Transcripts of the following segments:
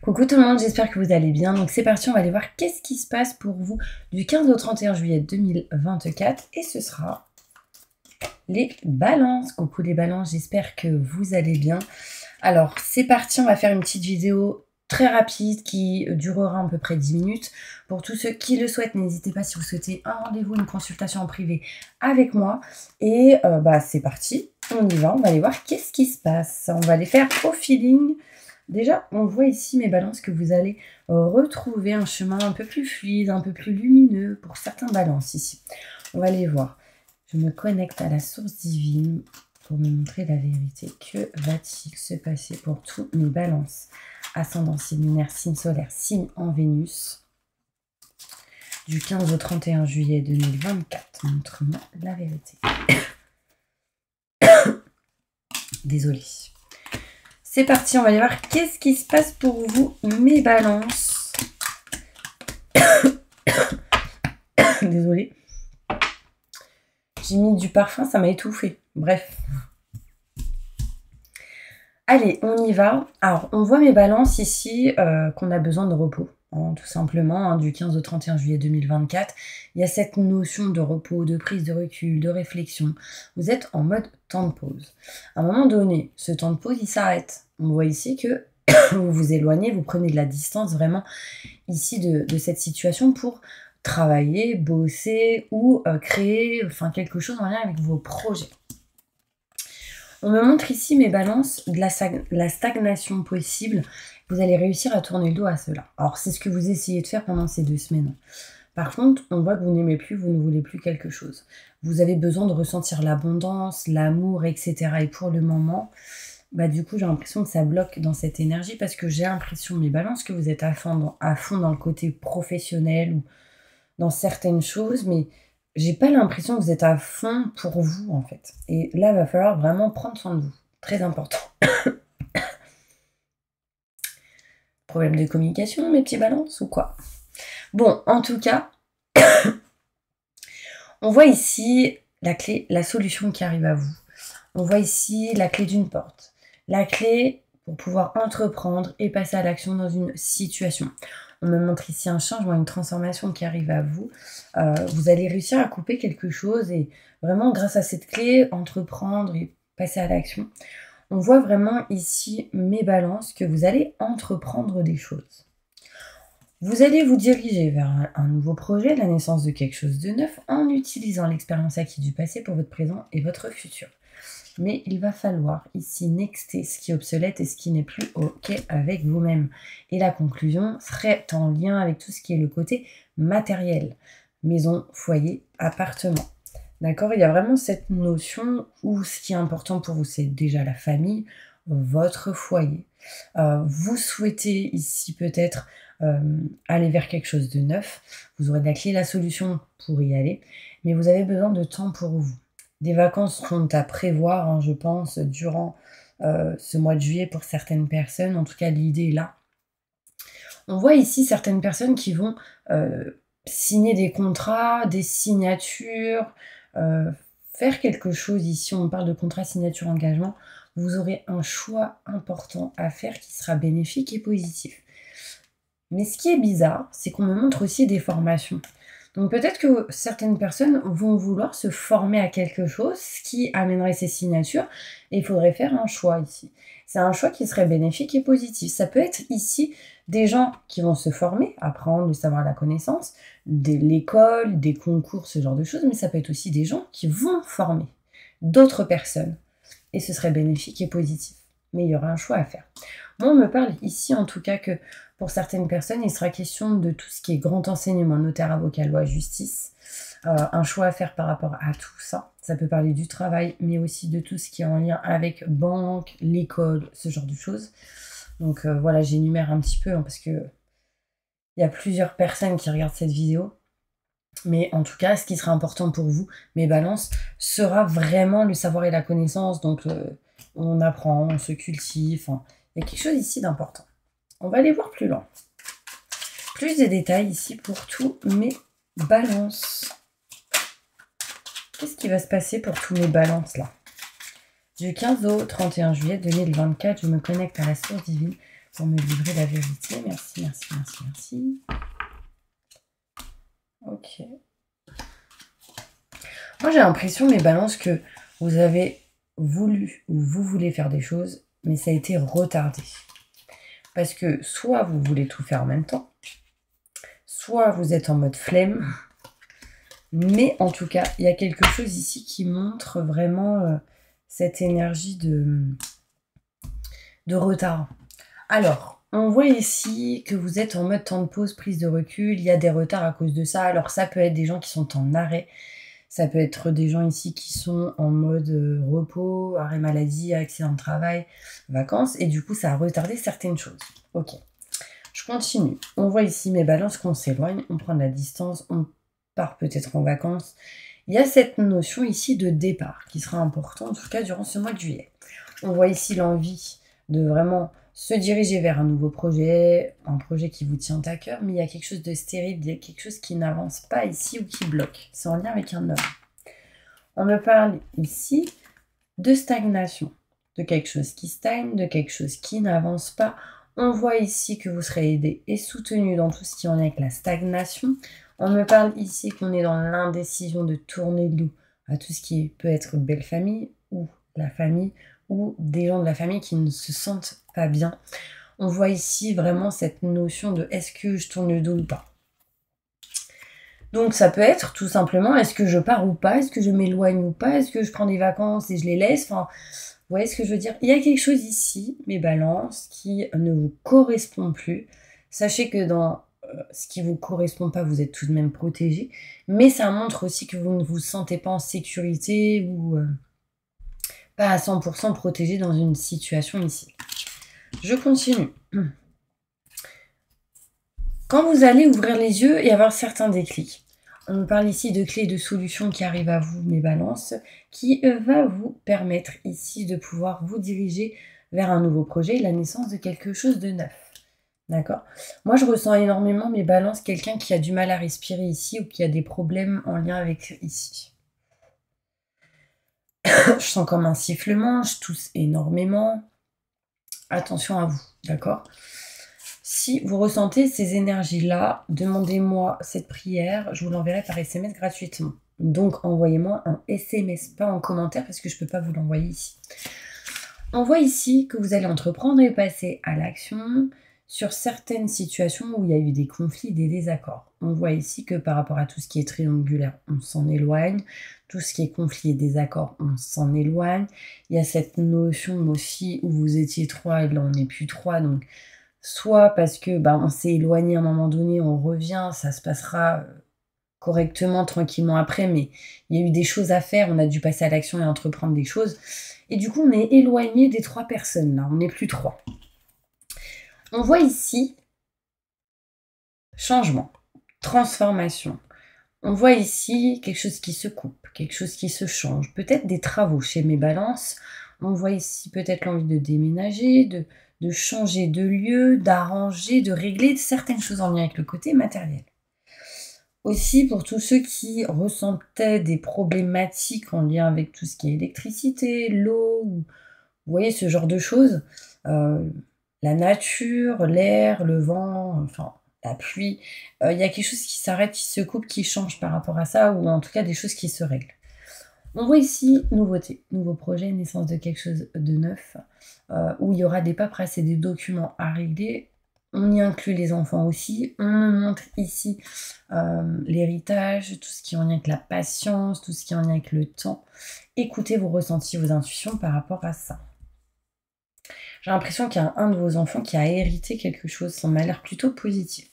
Coucou tout le monde, j'espère que vous allez bien. Donc c'est parti, on va aller voir qu'est-ce qui se passe pour vous du 15 au 31 juillet 2024. Et ce sera les balances. Coucou les balances, j'espère que vous allez bien. Alors c'est parti, on va faire une petite vidéo très rapide qui durera à peu près 10 minutes. Pour tous ceux qui le souhaitent, n'hésitez pas si vous souhaitez un rendez-vous, une consultation en privé avec moi. Et c'est parti, on y va, on va aller voir qu'est-ce qui se passe. On va les faire au feeling. Déjà, on voit ici mes balances que vous allez retrouver un chemin un peu plus fluide, un peu plus lumineux pour certains balances ici. On va les voir. Je me connecte à la source divine pour me montrer la vérité. Que va-t-il se passer pour tous mes balances? Ascendant, signe lunaire, signe solaire, signe en Vénus. Du 15 au 31 juillet 2024. Montre-moi la vérité. Désolée. C'est parti, on va aller voir qu'est-ce qui se passe pour vous, mes balances. Désolée. J'ai mis du parfum, ça m'a étouffé. Bref. Allez, on y va. Alors, on voit mes balances ici, qu'on a besoin de repos. Hein, tout simplement, hein, du 15 au 31 juillet 2024. Il y a cette notion de repos, de prise de recul, de réflexion. Vous êtes en mode temps de pause. À un moment donné, ce temps de pause, il s'arrête. On voit ici que vous vous éloignez, vous prenez de la distance vraiment ici de cette situation pour travailler, bosser ou créer quelque chose en lien avec vos projets. On me montre ici mes balances de la stagnation possible. Vous allez réussir à tourner le dos à cela. Alors c'est ce que vous essayez de faire pendant ces 2 semaines. Par contre, on voit que vous n'aimez plus, vous ne voulez plus quelque chose. Vous avez besoin de ressentir l'abondance, l'amour, etc. Et pour le moment, du coup, j'ai l'impression que ça bloque dans cette énergie parce que j'ai l'impression, mes balances, que vous êtes à fond dans le côté professionnel ou dans certaines choses, mais j'ai pas l'impression que vous êtes à fond pour vous, en fait. Et là, il va falloir vraiment prendre soin de vous. Très important. Problème de communication, mes petits balances, ou quoi? Bon, en tout cas, on voit ici la clé, la solution qui arrive à vous. On voit ici la clé d'une porte. La clé pour pouvoir entreprendre et passer à l'action dans une situation. On me montre ici un changement, une transformation qui arrive à vous. Vous allez réussir à couper quelque chose et vraiment, grâce à cette clé, entreprendre et passer à l'action. On voit vraiment ici, mes balances, que vous allez entreprendre des choses. Vous allez vous diriger vers un nouveau projet, la naissance de quelque chose de neuf, en utilisant l'expérience acquise du passé pour votre présent et votre futur. Mais il va falloir ici nexter ce qui est obsolète et ce qui n'est plus OK avec vous-même. Et la conclusion serait en lien avec tout ce qui est le côté matériel. Maison, foyer, appartement. D'accord? Il y a vraiment cette notion où ce qui est important pour vous, c'est déjà la famille, votre foyer. Vous souhaitez ici peut-être aller vers quelque chose de neuf. Vous aurez la clé, la solution pour y aller. Mais vous avez besoin de temps pour vous. Des vacances seront à prévoir, hein, je pense, durant ce mois de juillet pour certaines personnes. En tout cas, l'idée est là. On voit ici certaines personnes qui vont signer des contrats, des signatures, faire quelque chose ici. On parle de contrat, signature, engagement. Vous aurez un choix important à faire qui sera bénéfique et positif. Mais ce qui est bizarre, c'est qu'on me montre aussi des formations. Donc peut-être que certaines personnes vont vouloir se former à quelque chose, ce qui amènerait ces signatures, et il faudrait faire un choix ici. C'est un choix qui serait bénéfique et positif. Ça peut être ici des gens qui vont se former, apprendre le savoir, la connaissance, l'école, des concours, ce genre de choses, mais ça peut être aussi des gens qui vont former d'autres personnes, et ce serait bénéfique et positif. Mais il y aura un choix à faire. Moi, on me parle ici, en tout cas, que pour certaines personnes, il sera question de tout ce qui est grand enseignement, notaire, avocat, loi, justice. Un choix à faire par rapport à tout ça. Ça peut parler du travail, mais aussi de tout ce qui est en lien avec banque, l'école, ce genre de choses. Donc voilà, j'énumère un petit peu, hein, parce que il y a plusieurs personnes qui regardent cette vidéo. Mais en tout cas, ce qui sera important pour vous, mes balances, sera vraiment le savoir et la connaissance. Donc on apprend, on se cultive. Hein. Il y a quelque chose ici d'important. On va aller voir plus loin. Plus de détails ici pour tous mes balances. Qu'est-ce qui va se passer pour tous mes balances là? Du 15 au 31 juillet 2024, je me connecte à la source divine pour me livrer la vérité. Merci, merci, merci, merci. Ok. Moi, j'ai l'impression, mes balances, que vous avez voulu ou vous voulez faire des choses, mais ça a été retardé. Parce que soit vous voulez tout faire en même temps, soit vous êtes en mode flemme, mais en tout cas, il y a quelque chose ici qui montre vraiment cette énergie de retard. Alors, on voit ici que vous êtes en mode temps de pause, prise de recul, il y a des retards à cause de ça. Alors ça peut être des gens qui sont en arrêt, ça peut être des gens ici qui sont en mode repos, arrêt maladie, accident de travail, vacances, et du coup ça a retardé certaines choses. Ok, je continue. On voit ici mes balances qu'on s'éloigne, on prend de la distance, on part peut-être en vacances. Il y a cette notion ici de départ qui sera importante, en tout cas durant ce mois de juillet. On voit ici l'envie de vraiment se diriger vers un nouveau projet, un projet qui vous tient à cœur, mais il y a quelque chose de stérile, il y a quelque chose qui n'avance pas ici ou qui bloque. C'est en lien avec un homme. On me parle ici de stagnation, de quelque chose qui stagne, de quelque chose qui n'avance pas. On voit ici que vous serez aidé et soutenu dans tout ce qui en est avec la stagnation. On me parle ici qu'on est dans l'indécision de tourner le dos à tout ce qui peut être belle famille ou la famille, ou des gens de la famille qui ne se sentent pas bien. On voit ici vraiment cette notion de est-ce que je tourne le dos ou pas. Donc ça peut être tout simplement est-ce que je pars ou pas, est-ce que je m'éloigne ou pas, est-ce que je prends des vacances et je les laisse. Enfin, vous voyez ce que je veux dire? Il y a quelque chose ici, mes balances, qui ne vous correspond plus. Sachez que dans ce qui ne vous correspond pas, vous êtes tout de même protégé. Mais ça montre aussi que vous ne vous sentez pas en sécurité ou pas à 100% protégé dans une situation ici. Je continue. Quand vous allez ouvrir les yeux et avoir certains déclics, on me parle ici de clés de solutions qui arrivent à vous, mes balances, qui va vous permettre ici de pouvoir vous diriger vers un nouveau projet, la naissance de quelque chose de neuf. D'accord? Moi, je ressens énormément, mes balances, quelqu'un qui a du mal à respirer ici ou qui a des problèmes en lien avec ici. Je sens comme un sifflement, je tousse énormément. Attention à vous, d'accord? Si vous ressentez ces énergies-là, demandez-moi cette prière, je vous l'enverrai par SMS gratuitement. Donc, envoyez-moi un SMS, pas en commentaire, parce que je ne peux pas vous l'envoyer ici. On voit ici que vous allez entreprendre et passer à l'action sur certaines situations où il y a eu des conflits, des désaccords. On voit ici que par rapport à tout ce qui est triangulaire, on s'en éloigne. Tout ce qui est conflit et désaccord, on s'en éloigne. Il y a cette notion aussi où vous étiez 3 et là on n'est plus 3. Donc, soit parce que on s'est éloigné à un moment donné, on revient, ça se passera correctement, tranquillement après, mais il y a eu des choses à faire, on a dû passer à l'action et entreprendre des choses. Et du coup, on est éloigné des 3 personnes, là, on n'est plus 3. On voit ici changement, transformation. On voit ici quelque chose qui se coupe, quelque chose qui se change. Peut-être des travaux chez mes balances. On voit ici peut-être l'envie de déménager, de changer de lieu, d'arranger, de régler certaines choses en lien avec le côté matériel. Aussi, pour tous ceux qui ressentaient des problématiques en lien avec tout ce qui est électricité, l'eau, vous voyez ce genre de choses, la nature, l'air, le vent, enfin la pluie, il y a quelque chose qui s'arrête, qui se coupe, qui change par rapport à ça, ou en tout cas des choses qui se règlent. On voit ici nouveauté, nouveau projet, naissance de quelque chose de neuf, où il y aura des paperasses et des documents à régler. On y inclut les enfants aussi. On me montre ici l'héritage, tout ce qui est en lien avec la patience, tout ce qui est en lien avec le temps. Écoutez vos ressentis, vos intuitions par rapport à ça. J'ai l'impression qu'il y a un de vos enfants qui a hérité quelque chose, ça m'a l'air plutôt positif.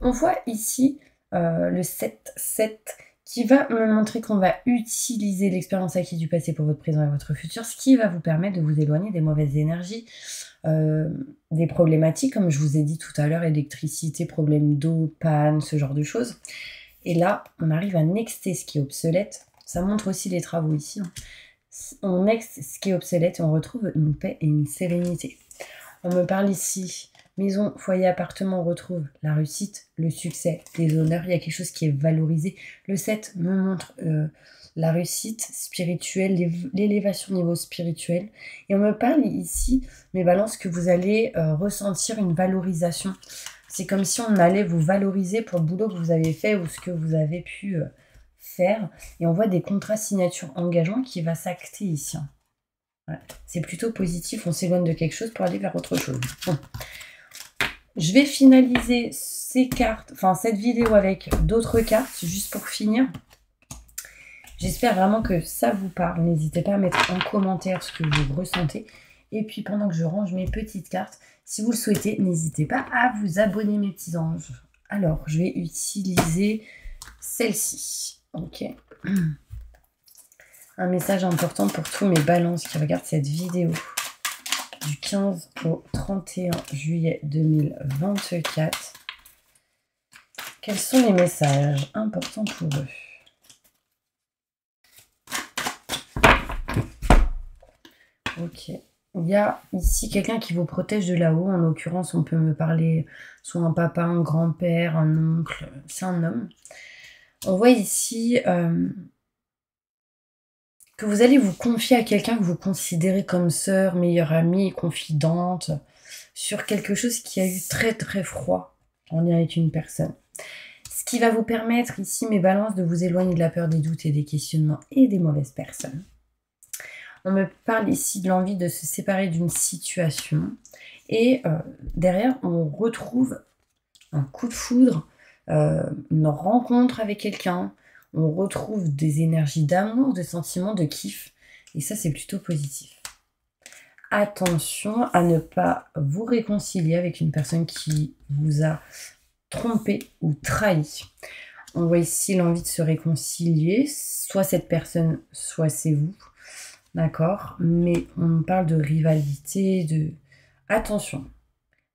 On voit ici le 7-7 qui va me montrer qu'on va utiliser l'expérience acquise du passé pour votre présent et votre futur, ce qui va vous permettre de vous éloigner des mauvaises énergies, des problématiques, comme je vous ai dit tout à l'heure, électricité, problème d'eau, panne, ce genre de choses. Et là, on arrive à nexter ce qui est obsolète. Ça montre aussi les travaux ici. On nexte ce qui est obsolète et on retrouve une paix et une sérénité. On me parle ici Maison, foyer, appartement, on retrouve la réussite, le succès, les honneurs. Il y a quelque chose qui est valorisé. Le 7 me montre la réussite spirituelle, l'élévation au niveau spirituel. Et on me parle ici, mes balances, que vous allez ressentir une valorisation. C'est comme si on allait vous valoriser pour le boulot que vous avez fait ou ce que vous avez pu faire. Et on voit des contrats signature engagement qui va s'acter ici. Ouais. C'est plutôt positif, on s'éloigne de quelque chose pour aller vers autre chose. Bon. Je vais finaliser ces cartes, enfin cette vidéo avec d'autres cartes, juste pour finir. J'espère vraiment que ça vous parle. N'hésitez pas à mettre en commentaire ce que vous ressentez. Et puis pendant que je range mes petites cartes, si vous le souhaitez, n'hésitez pas à vous abonner mes petits anges. Alors, je vais utiliser celle-ci. Ok. Un message important pour tous mes balances qui regardent cette vidéo du 15 au 31 juillet 2024. Quels sont les messages importants pour eux? Ok. Il y a ici quelqu'un qui vous protège de là-haut. En l'occurrence, on peut me parler soit un papa, un grand-père, un oncle. C'est un homme. On voit ici que vous allez vous confier à quelqu'un que vous considérez comme sœur, meilleure amie, confidente, sur quelque chose qui a eu très très froid en lien avec une personne. Ce qui va vous permettre ici, mes balances, de vous éloigner de la peur, des doutes et des questionnements et des mauvaises personnes. On me parle ici de l'envie de se séparer d'une situation. Et derrière, on retrouve un coup de foudre, une rencontre avec quelqu'un. On retrouve des énergies d'amour, de sentiments, de kiff. Et ça, c'est plutôt positif. Attention à ne pas vous réconcilier avec une personne qui vous a trompé ou trahi. On voit ici l'envie de se réconcilier. Soit cette personne, soit c'est vous. D'accord? Mais on parle de rivalité, de... Attention.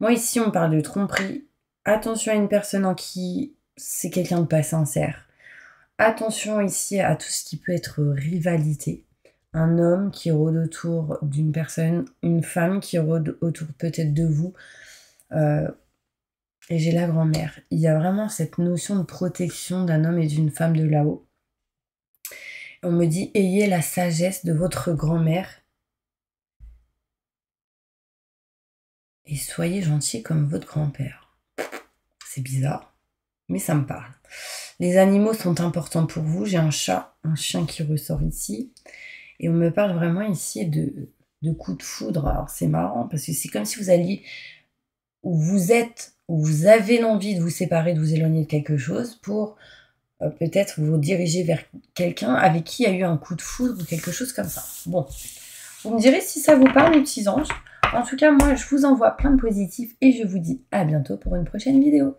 Moi, ici, on parle de tromperie. Attention à une personne en qui c'est quelqu'un de pas sincère. Attention ici à tout ce qui peut être rivalité. Un homme qui rôde autour d'une personne, une femme qui rôde autour peut-être de vous. Et j'ai la grand-mère. Il y a vraiment cette notion de protection d'un homme et d'une femme de là-haut. On me dit, ayez la sagesse de votre grand-mère et soyez gentil comme votre grand-père. C'est bizarre, mais ça me parle. Les animaux sont importants pour vous. J'ai un chat, un chien qui ressort ici. Et on me parle vraiment ici de coups de foudre. Alors c'est marrant parce que c'est comme si vous alliez, où vous êtes, où vous avez l'envie de vous séparer, de vous éloigner de quelque chose pour peut-être vous diriger vers quelqu'un avec qui il y a eu un coup de foudre ou quelque chose comme ça. Bon, vous me direz si ça vous parle, mes petits anges. En tout cas, moi, je vous envoie plein de positifs et je vous dis à bientôt pour une prochaine vidéo.